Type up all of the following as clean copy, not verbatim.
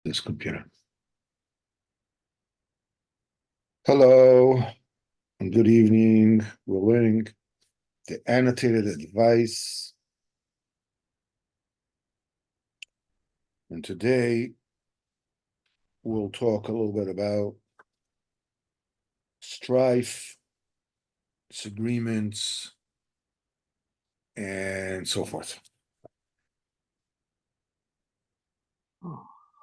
this computer. Hello and good evening. We're learning the annotated advice. And today we'll talk a little bit about strife, disagreements, and so forth.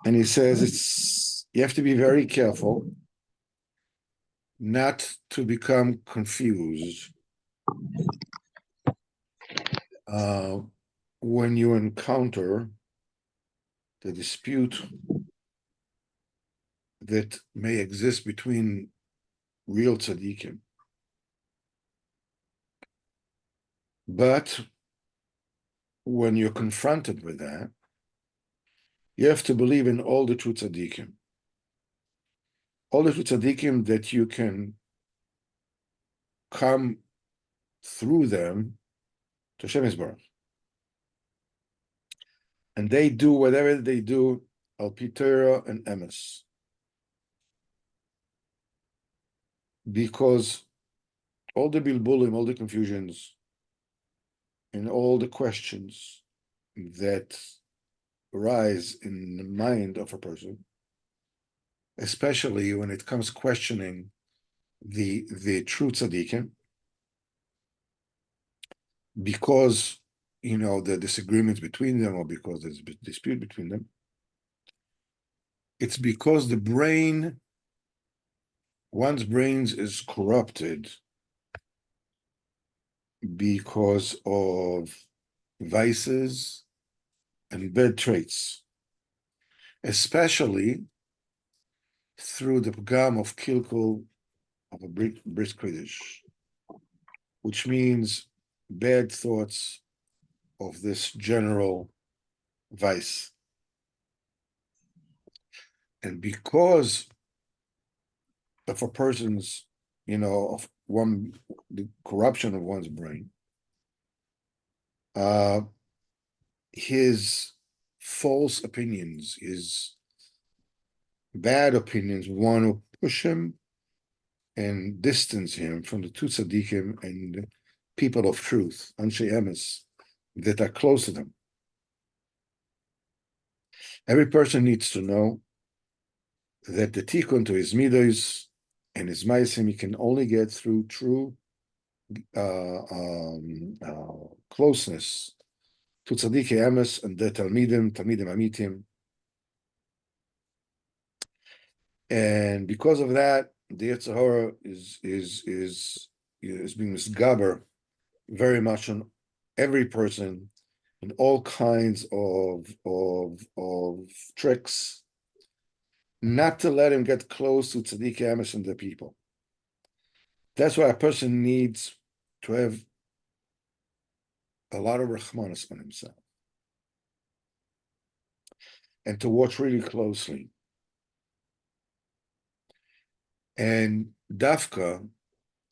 And he says you have to be very careful not to become confused when you encounter the dispute that may exist between real tzaddikim. But when you're confronted with that, you have to believe in all the true tzaddikim. All the true tzaddikim that you can come through them to Hashem Yisborach. And they do whatever they do, al pi Torah and emes. Because all the bilbulim, all the confusions, and all the questions that arise in the mind of a person, especially when it comes questioning the true tzaddikim, because the disagreements between them, or because there's a dispute between them, it's because one's brains is corrupted because of vices and bad traits, especially through the pagam of kilkul of a bris kodesh, which means bad thoughts of this general vice. And because of a person's, of the corruption of one's brain, his false opinions, his bad opinions want to push him and distance him from the two tzaddikim and people of truth, anshe emes, that are close to them. Every person needs to know that the tikkun to his midos and his maisim he can only get through true closeness to tzadikei emes and the talmidim amitim. And because of that, the Yetzer Hara is being misgaber very much on every person in all kinds of tricks, not to let him get close to tzadikei emes and the people. That's why a person needs to have a lot of rachmanis on himself and to watch really closely. And Dafka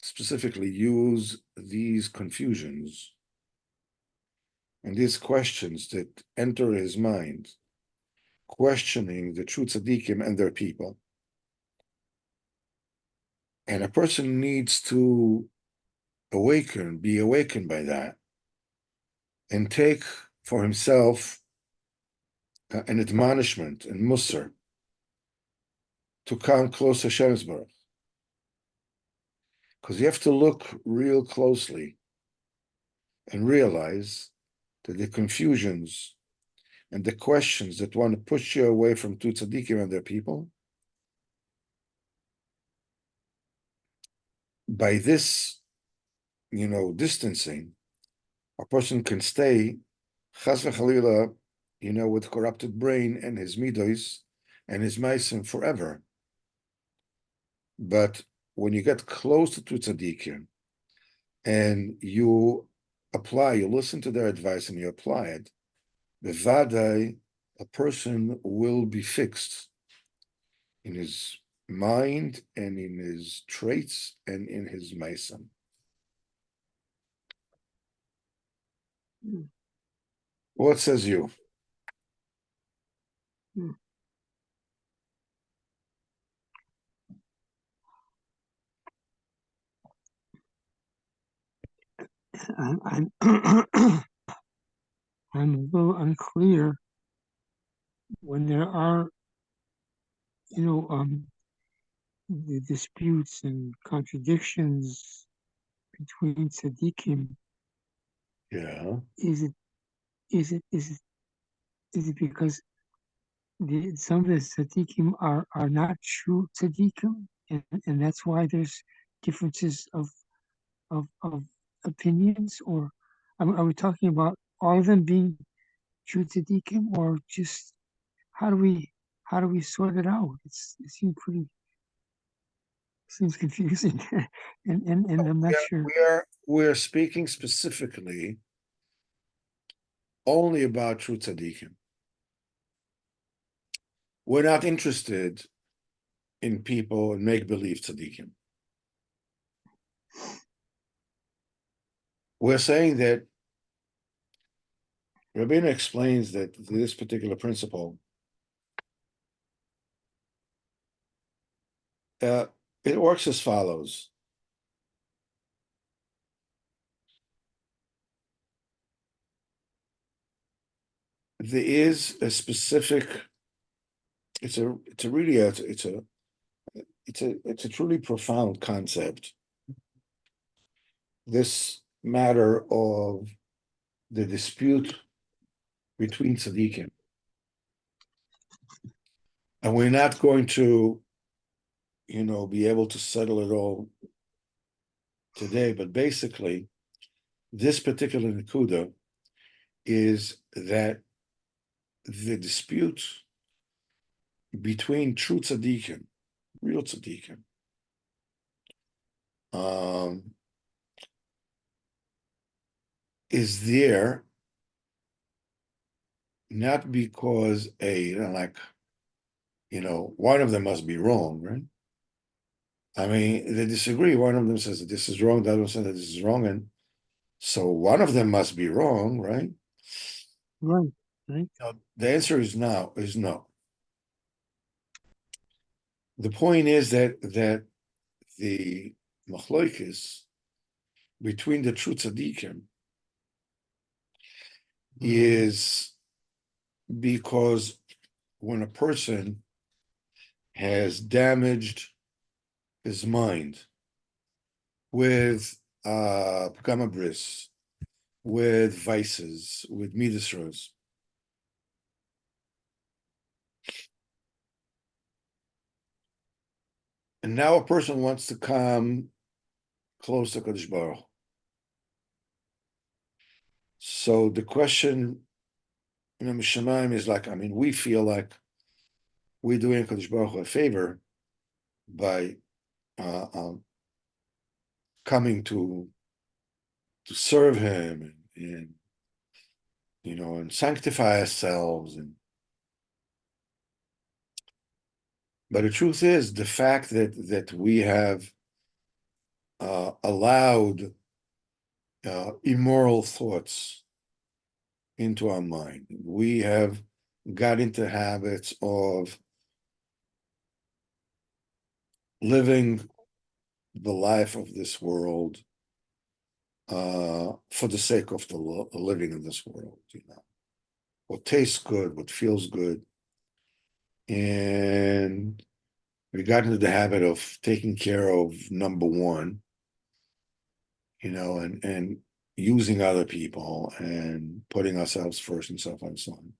specifically use these confusions and these questions that enter his mind, questioning the true tzaddikim and their people. And a person needs to be awakened by that, and take for himself an admonishment and musar to come close to Hashem Yisborach. Because you have to look real closely and realize that the confusions and the questions that want to push you away from two tzaddikim and their people, by this, distancing, a person can stay, chas v'chalila, with corrupted brain and his midos and his maisim forever. But when you get close to two tzaddikim and you listen to their advice and you apply it, bevadai, a person will be fixed in his mind and in his traits and in his maisim. What says you? I'm I'm a little unclear when there are, you know, the disputes and contradictions between tzaddikim. Yeah. Is it is it is it is it because some of the tzaddikim are not true tzaddikim, and that's why there's differences of opinions, or are we talking about all of them being true tzaddikim, or just how do we how do we sort it out? It seems confusing, and I'm not sure. We're speaking specifically only about true tzaddikim. We're not interested in people and make believe tzaddikim. We're saying that Rabbeinu explains that this particular principle, uh, it works as follows. There is a specific. It's a really it's a truly profound concept. This matter of the dispute between tzaddikim, and we're not going to, be able to settle it all today. But basically, this particular nakuda is that the dispute between true tzaddikim, real tzaddikim, is there not because one of them must be wrong, right? I mean, they disagree. One of them says that this is wrong, the other one says that this is wrong, and so one of them must be wrong, right? Right, right. Now, the answer is no. The point is that the machloikis between the true tzaddikim is because when a person has damaged his mind with pgama bris, with vices, with midasros, and now a person wants to come close to Kadosh Baruch Hu. So the question, Mishamayim is like, we feel like we're doing Kadosh Baruch Hu a favor by coming to serve Him and sanctify ourselves. But the truth is, the fact that we have allowed immoral thoughts into our mind, we have got into habits of living the life of this world for the sake of the living in this world, what tastes good, what feels good. And we got into the habit of taking care of number one, and using other people and putting ourselves first and so forth and so on.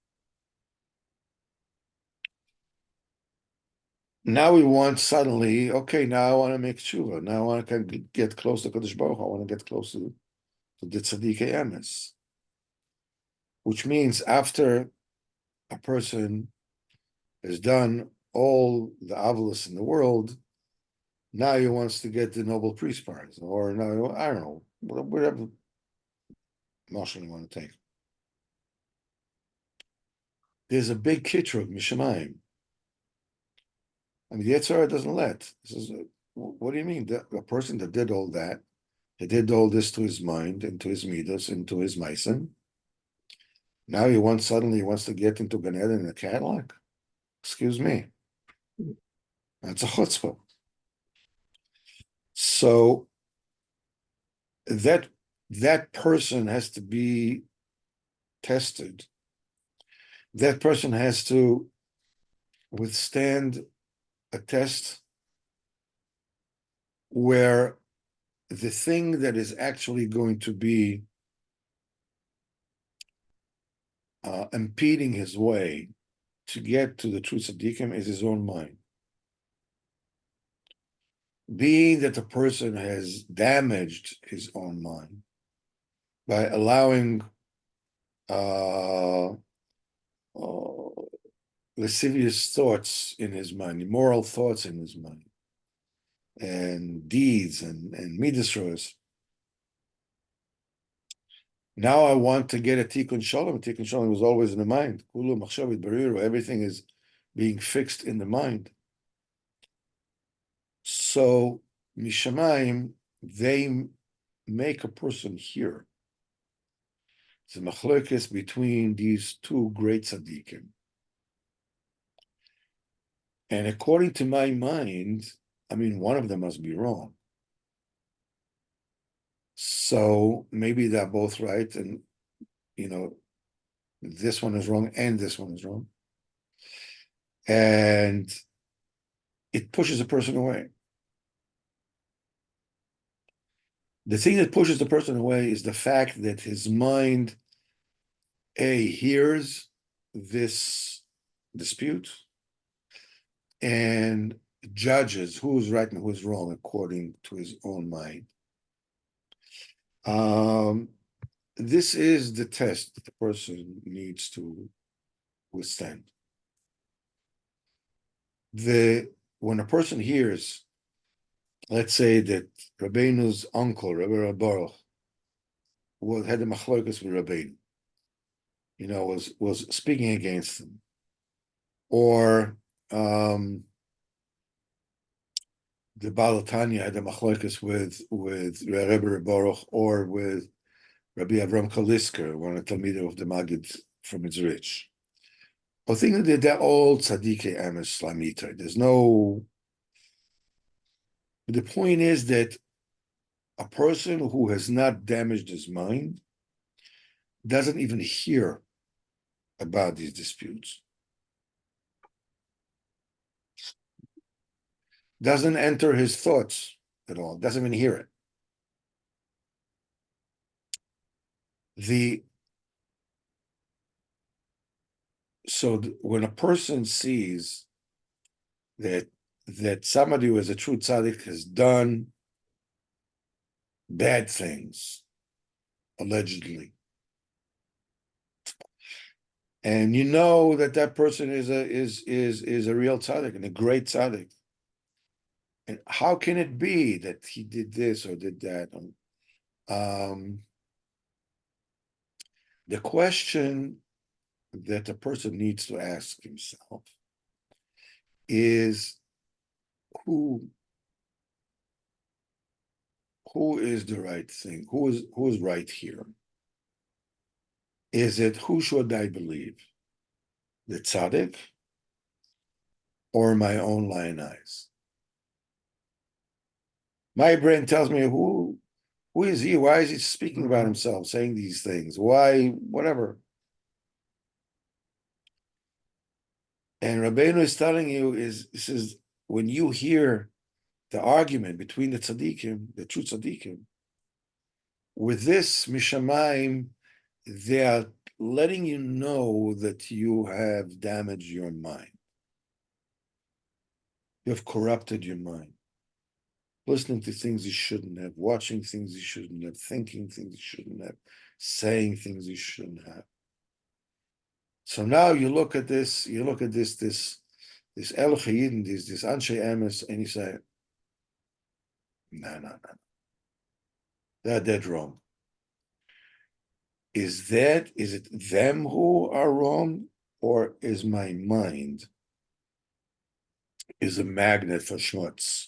Now we want suddenly, okay, now I want to make tshuva. Now I want to get close to Kodesh Baruch Hu. I want to get close to the Tzadikei Emes. Which means after a person has done all the avos in the world, now he wants to get the Nobel Peace Prize, or now, I don't know, whatever notion you want to take. There's a big kitcher of Mishamayim. The Yetzer Hara doesn't let. What do you mean? A person that did all that, he did all this to his mind, into his midas, into his maisen. Now suddenly he wants to get into Gan Eden in a Cadillac? Excuse me. That's a chutzpah. So that that person has to be tested. That person has to withstand a test where the thing that is actually going to be impeding his way to get to the true tzaddikim is his own mind. Being that the person has damaged his own mind by allowing uh, uh, lascivious thoughts in his mind, immoral thoughts in his mind, and deeds and midas. Now I want to get a tikkun shalom. Tikkun shalom was always in the mind. Kulu machshavit bariru. Everything is being fixed in the mind. So mishamayim, they make a person hear. It's a machlokes between these two great tzaddikim. And according to my mind, I mean, one of them must be wrong. So maybe they're both right, and this one is wrong and this one is wrong. And it pushes a person away. The thing that pushes the person away is the fact that his mind, hears this dispute and judges who's right and who's wrong according to his own mind. This is the test that the person needs to withstand. When a person hears, let's say that Rabbeinu's uncle, Rabbi Baruch, had a machlokas with Rabbeinu, was speaking against him, or the Baal Tanya had a machlokas with Rabbi Baruch or with Rabbi Avram Kalisker, one of the Talmidim of the Maggid from Mizrich. I think that they're all tzadikei emes lamita. There's no. The point is that a person who has not damaged his mind doesn't even hear about these disputes. Doesn't enter his thoughts at all. Doesn't even hear it. When a person sees that somebody who is a true tzaddik has done bad things, allegedly, and you know that person is a real tzaddik and a great tzaddik, and how can it be that he did this or did that? The question that a person needs to ask himself is who is the right thing? Who is right here? Is it who should I believe? The tzaddik or my own lying eyes? My brain tells me who is he? Why is he speaking about himself, saying these things? Why, whatever. And Rabbeinu is telling you this is when you hear the argument between the tzaddikim, the true tzaddikim, with this mishamayim, they are letting you know that you have damaged your mind. You have corrupted your mind. Listening to things you shouldn't have, watching things you shouldn't have, thinking things you shouldn't have, saying things you shouldn't have. So now you look at this El Chayidin, this Anshe Emes, and you say, no. They're dead wrong. Is it them who are wrong, or is my mind is a magnet for schmutz?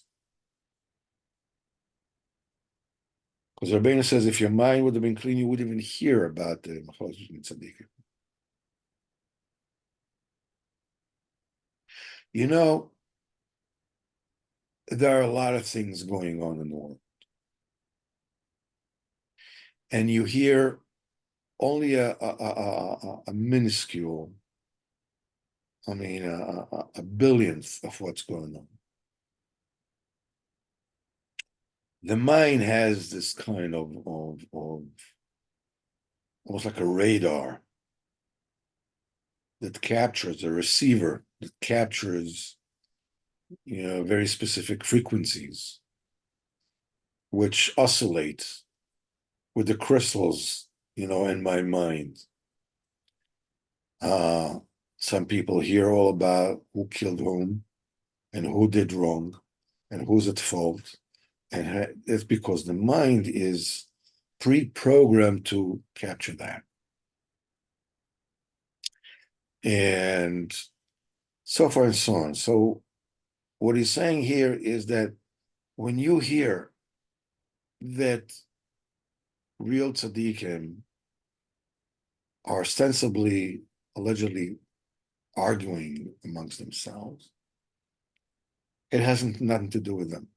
Because Rabbeinu says if your mind would have been clean, you wouldn't even hear about the Machlokes Tzaddikim. There are a lot of things going on in the world. and you hear only a minuscule, I mean, a billionth of what's going on. The mind has this kind of almost like a radar that captures a receiver that captures, very specific frequencies, which oscillate with the crystals, in my mind. Uh, some people hear all about who killed whom and who did wrong and who's at fault. And it's because the mind is pre-programmed to capture that. And so far and so on. So what he's saying here is that when you hear that real tzaddikim are ostensibly, allegedly arguing amongst themselves, it hasn't nothing to do with them.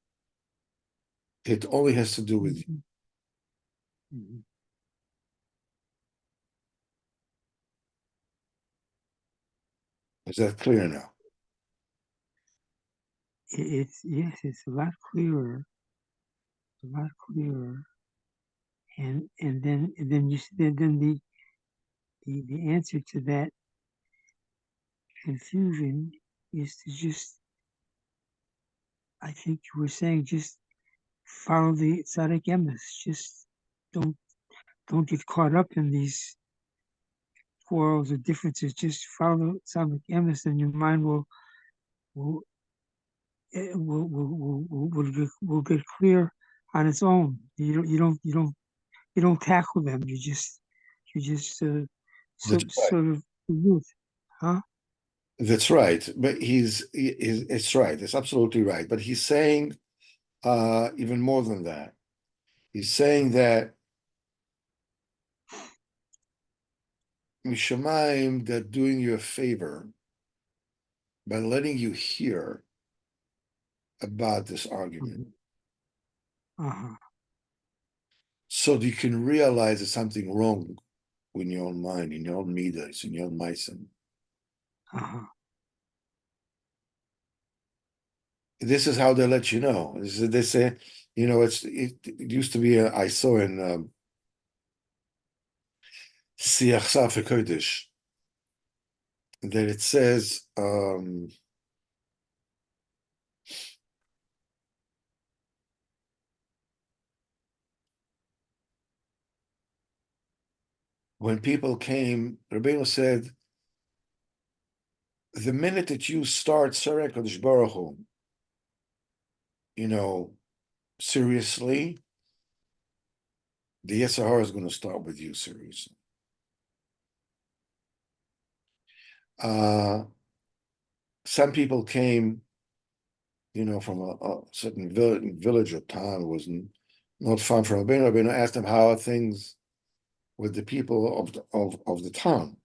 It only has to do with you. Mhm. Is that clear now? It's yes, it's a lot clearer, a lot clearer. And then the answer to that confusion is to just, I think you were saying, just follow the tzaddik emes. Just don't don't get caught up in these quarrels or differences. Just follow the tzaddik emes, and your mind will will get clear on its own. You don't tackle them. You just That's right. sort of youth, huh? That's right. But it's right. It's absolutely right. But he's saying even more than that. He's saying that Mishamayim, they're doing you a favor by letting you hear about this argument. Mhm. Uh-huh. So that you can realize there's something wrong in your own mind, in your own midas, in your own meisim. Uh-huh. This is how they let you know. They say, it used to be, I saw in Siach Safek Kodesh that it says, when people came, Rabbeinu said, the minute that you start Sarek Kodesh Baruch Hu, seriously, the Yetzer Hara is going to start with you seriously. Some people came, from a certain village or town, was not far from Rabbeinu. Rabbeinu asked them, how are things with the people of the town?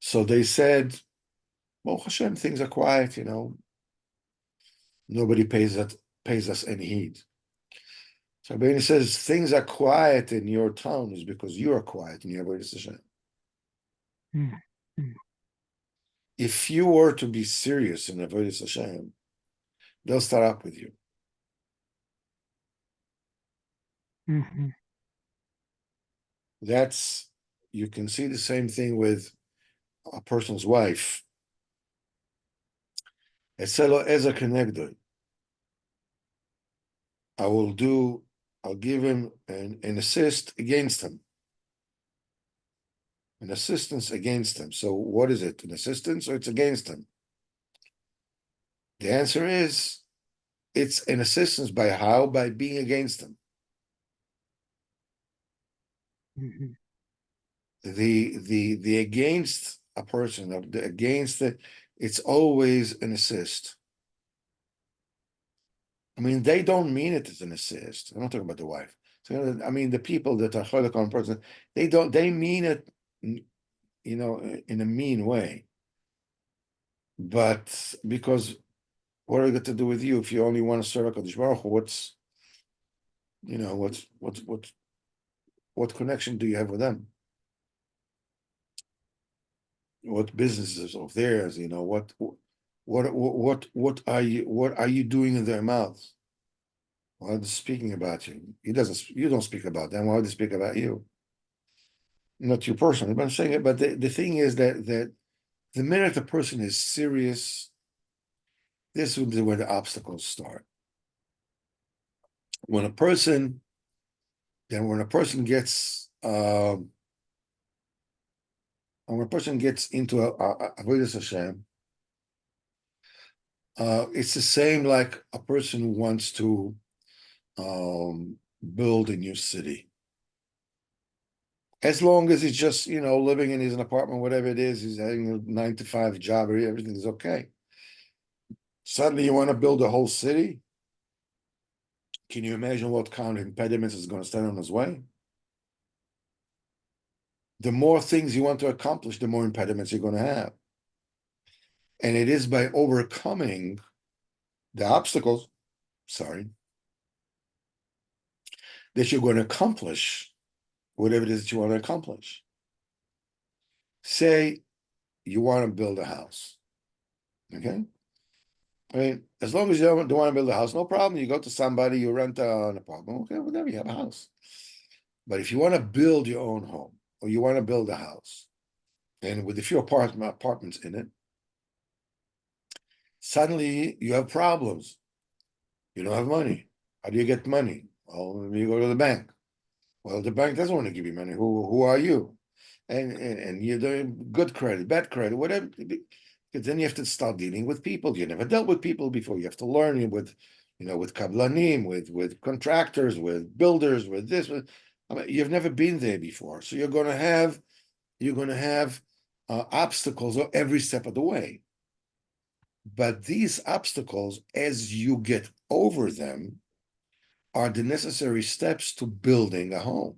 So they said, well, Hashem, things are quiet, nobody pays us any heed. So Rabbeinu says, things are quiet in your town is because you are quiet in your Avodas Hashem. Mm-hmm. If you were to be serious in Avodas Hashem, they'll start up with you. Mm-hmm. You can see the same thing with a person's wife. Eselo Eza Kenegdoi. I'll give him an assist against him. An assistance against him. So what is it? An assistance or it's against him? The answer is it's an assistance by how? By being against him. Mm-hmm. The against a person, the against it, it's always an assist. I mean, they don't mean it as an assist. I'm not talking about the wife. So, I mean, the people that are cholak on person, they mean it, in a mean way. But because what are they got to do with you if you only want to serve HaKadosh Baruch Hu? You know, what connection do you have with them? What businesses of theirs? You know, what are you doing in their mouths? Why are they speaking about you? You don't speak about them. Why do they speak about you? Not you personally, but I'm saying it. But the thing is that the minute a person is serious, this is where the obstacles start. When a person, when a person gets when a person gets into a Avodas Hashem, it's the same like a person who wants to build a new city. As long as he's just, living in his apartment, whatever it is, he's having a 9 to 5 job, or everything is okay. Suddenly you want to build a whole city. Can you imagine what kind of impediments is going to stand on his way? The more things you want to accomplish, the more impediments you're going to have. And it is by overcoming the obstacles, that you're going to accomplish whatever it is that you want to accomplish. Say you want to build a house, okay? I mean, as long as you don't want to build a house, no problem. You go to somebody, you rent an apartment, okay, whatever, you have a house. But if you want to build your own home, or you want to build a house, and with a few apartments in it, suddenly you have problems. You don't have money. How do you get money? Well, you go to the bank. Well, the bank doesn't want to give you money. Who are you? And you're doing good credit, bad credit, whatever. Because then you have to start dealing with people. You never dealt with people before. You have to learn with kablanim, with contractors, with builders, with this. I mean, you've never been there before, so you're going to have obstacles every step of the way. But these obstacles, as you get over them, are the necessary steps to building a home,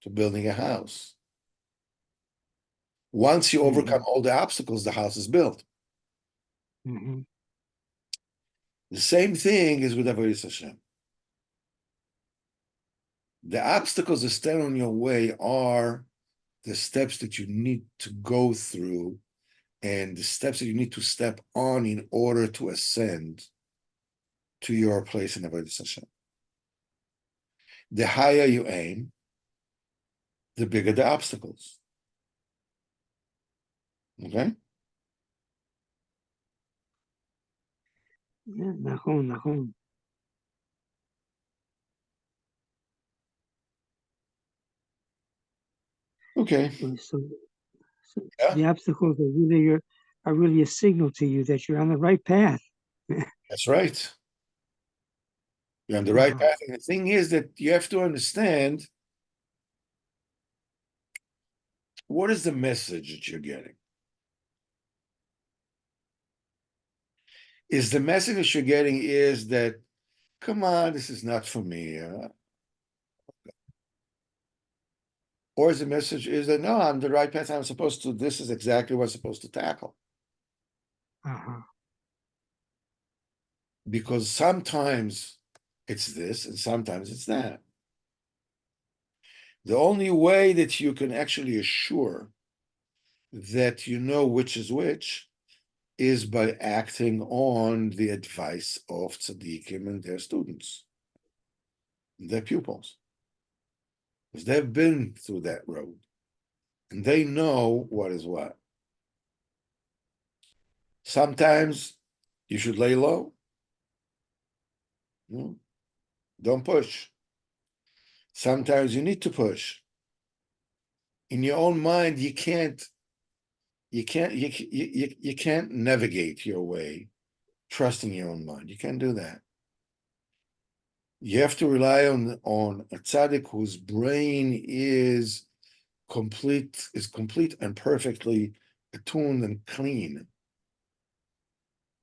to building a house. Once you overcome all the obstacles, the house is built. Mm-hmm. The same thing is with Avodas Hashem. The obstacles that stand on your way are the steps that you need to go through and the steps that you need to step on in order to ascend to your place in Avodas Hashem. The higher you aim, the bigger the obstacles. Okay? Yeah, nachon. Okay. So Yeah, the obstacles are really a signal to you that you're on the right path. that's right. You're on the right Uh-huh. path. And the thing is that you have to understand what is the message that you're getting. Is the message that you're getting is that, come on, this is not for me. Or is the message is that, no, I'm the right path. I'm supposed to, this is exactly what I'm supposed to tackle. Uh-huh. Because sometimes it's this and sometimes it's that. The only way that you can actually assure that you know which is by acting on the advice of tzaddikim and their students, their pupils. Because they've been through that road and they know what is what. Sometimes you should lay low. Don't push. Sometimes you need to push. In your own mind, you can't navigate your way trusting your own mind. You can't do that. You have to rely on a tzaddik whose brain is complete and perfectly attuned and clean.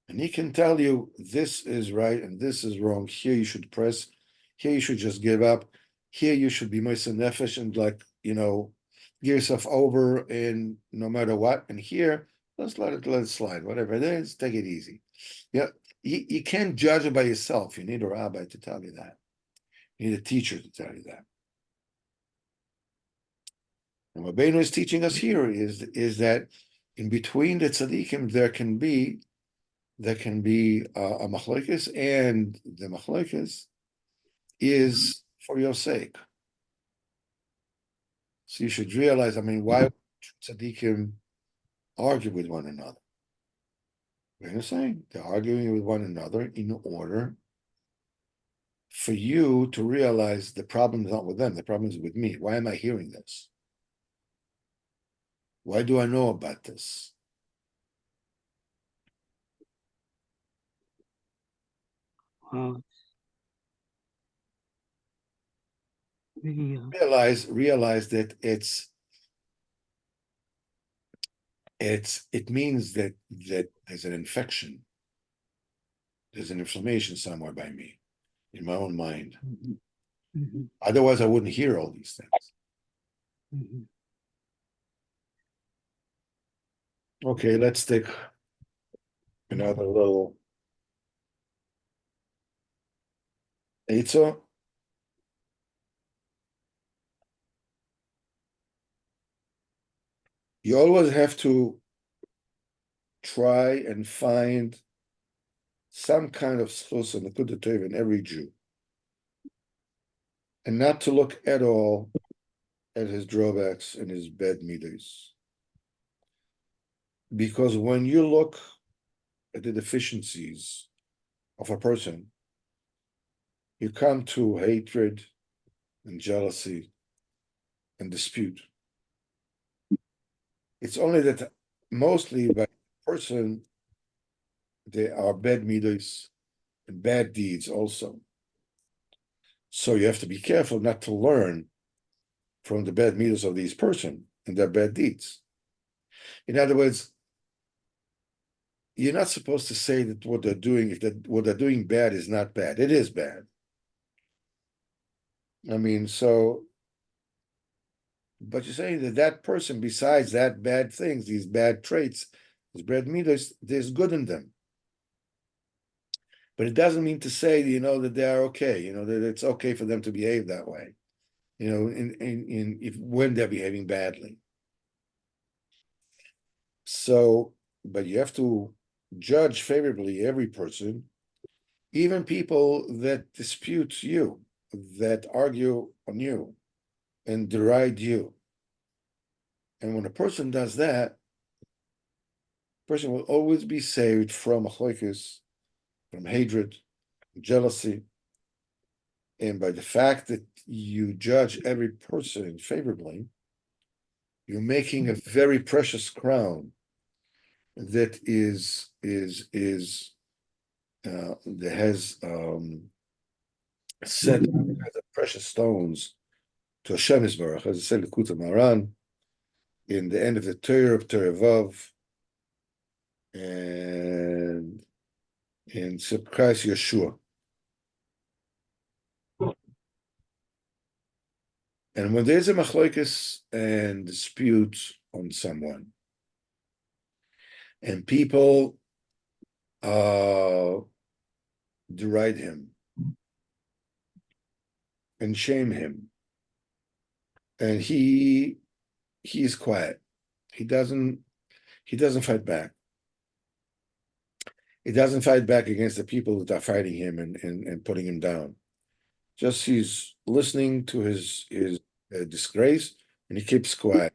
And he can tell you this is right and this is wrong. Here you should press. Here you should just give up. Here you should be moist and nefesh and give yourself over in no matter what. And here, let's let it slide. Whatever it is, take it easy. Yeah, you can't judge it by yourself. You need a rabbi to tell you that. You need a teacher to tell you that. And what Rabbeinu is teaching us here is that in between the tzaddikim there can be a machlokes, and the machlokes is for your sake. So you should realize, I mean, why tzaddikim argue with one another? You're saying they're arguing with one another in order for you to realize the problem is not with them, the problem is with me. Why am I hearing this? Why do I know about this? Wow. Really, Realize that it means that there's an infection, there's an inflammation somewhere by me, in my own mind. mhm, mhm, Otherwise, I wouldn't hear all these things. mhm. Okay, let's take another little Eitzah. You always have to try and find some kind of schus and nekuda tov in every Jew, and not to look at all at his drawbacks and his bad midas. Because when you look at the deficiencies of a person, you come to hatred and jealousy and dispute. It's only that mostly by person there are bad midas and bad deeds also. So you have to be careful not to learn from the bad midas of these person and their bad deeds. In other words, you're not supposed to say that what they're doing, if that what they're doing bad is not bad. It is bad. I mean, so, but you're saying that that person, besides that bad things, these bad traits, these bad midas, there's good in them. But it doesn't mean to say, that they are okay, that it's okay for them to behave that way, in if when they're behaving badly. So, but you have to judge favorably every person, even people that dispute you, that argue on you and deride you. And when a person does that, a person will always be saved from achloikis, from hatred, jealousy. And by the fact that you judge every person favorably, you're making a very precious crown that that has set the precious stones to Hashem Yisbarach, as I said, Likuta Maran, in the end of the Torah of Torah Vav, and in Christ Yeshua. And when there's a machlokes and dispute on someone, and people deride him and shame him, and he's quiet, he doesn't fight back. He doesn't fight back against the people that are fighting him and putting him down. Just he's listening to his disgrace, and he keeps quiet.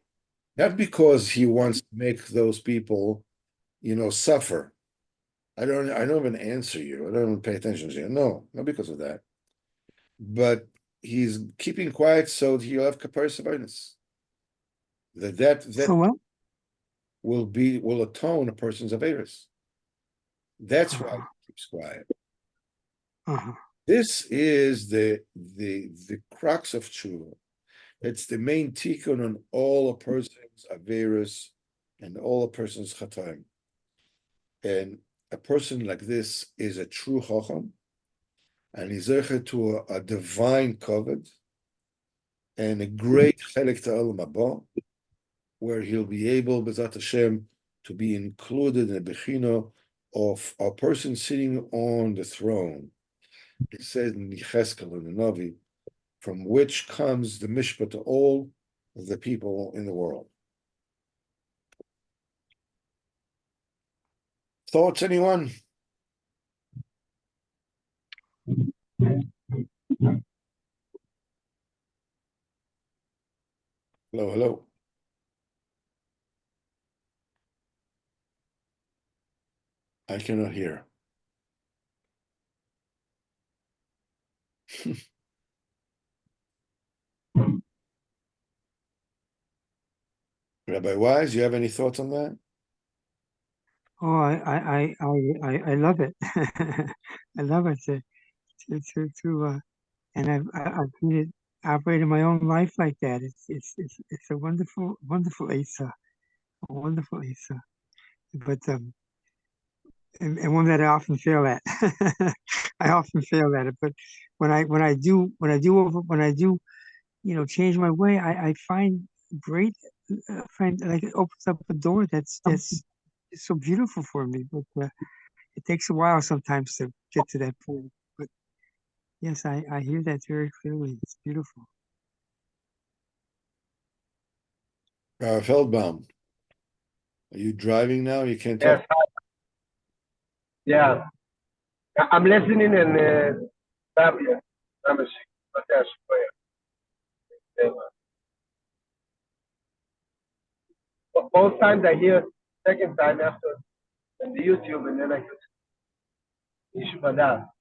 Not because he wants to make those people, suffer. I don't even answer you. I don't even pay attention to you. No, not because of that. But he's keeping quiet so he'll have kaparis awareness. That So what? will atone a person's awareness. That's why Uh-huh. he keeps quiet. Uh-huh. This is the crux of tshuva. It's the main tikkun on all a person's averus and all a person's chataim. And a person like this is a true chacham, and he's zeichet to a divine covet and a great chelik ta'olam haba, where he'll be able, B'ezrat Hashem, to be included in the bechina of a person sitting on the throne. It says in Yecheskel in the Navi from which comes the mishpat to all of the people in the world. Thoughts, anyone? Hello, hello. I cannot hear. Rabbi Wise, you have any thoughts on that? Oh, I love it. I love it and I've seen it operate in my own life like that. It's a wonderful Asa, a wonderful Asa. But and one that I often fail at. I often fail at it. But when I do, change my way, I find great, find like it opens up a door that's it's so beautiful for me. But it takes a while sometimes to get to that point. But yes, I hear that very clearly. It's beautiful. Feldbaum, are you driving now? You can't Yes, talk? yeah. I'm listening in Zambia. I'm a but that's where. But both times I hear second time after on the YouTube and then I could Ishmael.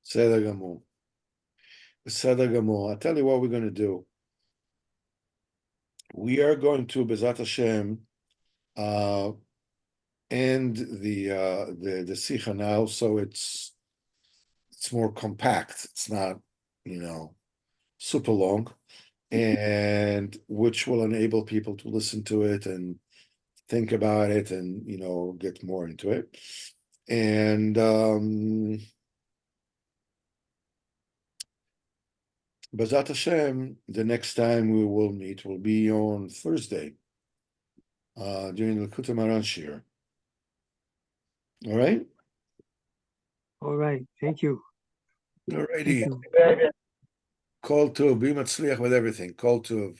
Seder Gamor. Seder Gamor. I'll tell you what we're going to do. We are going to, Bezat Hashem, end the Sikha now, so it's more compact. It's not, super long, and which will enable people to listen to it and think about it and get more into it. And Bezat Hashem, the next time we will meet will be on Thursday during the Likutei Moharan Shir. All right? All right. Thank you. All Thank righty. you. Call to be Matzliach with everything. Call to